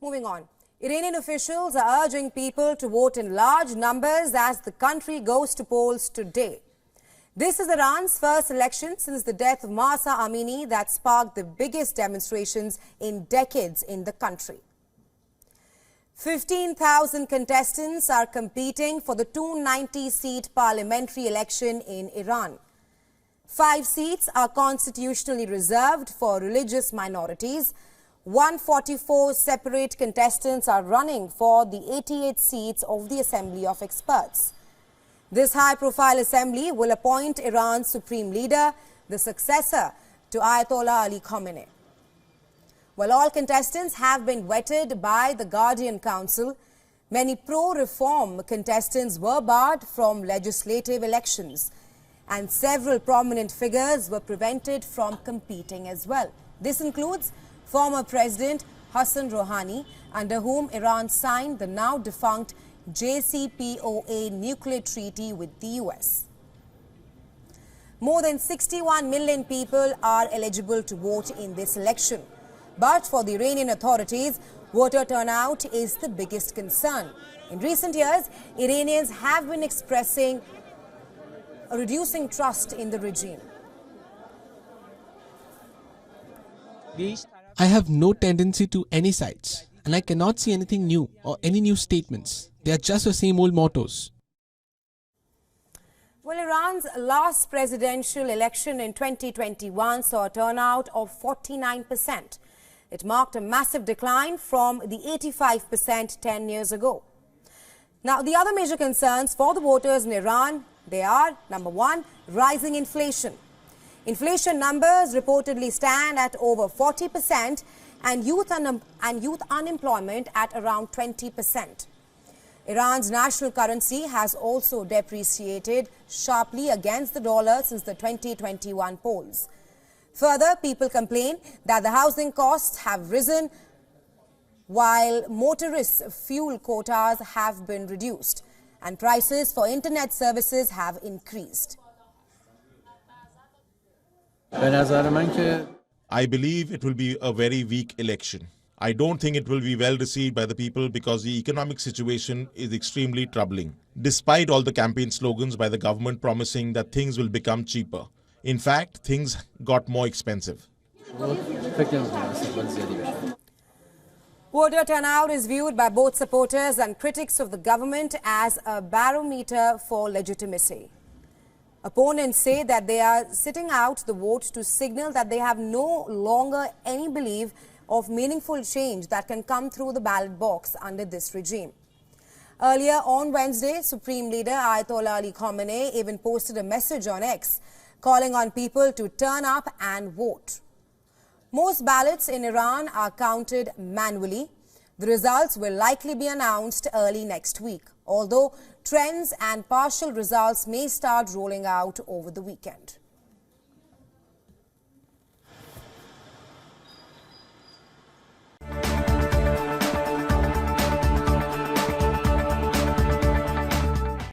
Moving on. Iranian officials are urging people to vote in large numbers as the country goes to polls today. This is Iran's first election since the death of Mahsa Amini that sparked the biggest demonstrations in decades in the country. 15,000 contestants are competing for the 290-seat parliamentary election in Iran. 5 seats are constitutionally reserved for religious minorities. 144 separate contestants are running for the 88 seats of the Assembly of Experts. This high-profile assembly will appoint Iran's supreme leader, the successor to Ayatollah Ali Khamenei. While all contestants have been vetted by the Guardian Council, many pro-reform contestants were barred from legislative elections, and several prominent figures were prevented from competing as well. This includes former President Hassan Rouhani, under whom Iran signed the now-defunct JCPOA nuclear treaty with the US. More than 61 million people are eligible to vote in this election. But for the Iranian authorities, voter turnout is the biggest concern. In recent years, Iranians have been expressing a reducing trust in the regime. I have no tendency to any sides, and I cannot see anything new or any new statements. They are just the same old mottos. Well, Iran's last presidential election in 2021 saw a turnout of 49%. It marked a massive decline from the 85% 10 years ago. Now, the other major concerns for the voters in Iran, they are, number one, rising inflation. Inflation numbers reportedly stand at over 40% and youth unemployment at around 20%. Iran's national currency has also depreciated sharply against the dollar since the 2021 polls. Further, people complain that the housing costs have risen while motorists' fuel quotas have been reduced and prices for internet services have increased. I believe it will be a very weak election. I don't think it will be well received by the people because the economic situation is extremely troubling. Despite all the campaign slogans by the government promising that things will become cheaper, in fact, things got more expensive. Voter turnout is viewed by both supporters and critics of the government as a barometer for legitimacy. Opponents say that they are sitting out the vote to signal that they have no longer any belief of meaningful change that can come through the ballot box under this regime. Earlier on Wednesday, Supreme Leader Ayatollah Ali Khamenei even posted a message on X calling on people to turn up and vote. Most ballots in Iran are counted manually. The results will likely be announced early next week, although trends and partial results may start rolling out over the weekend.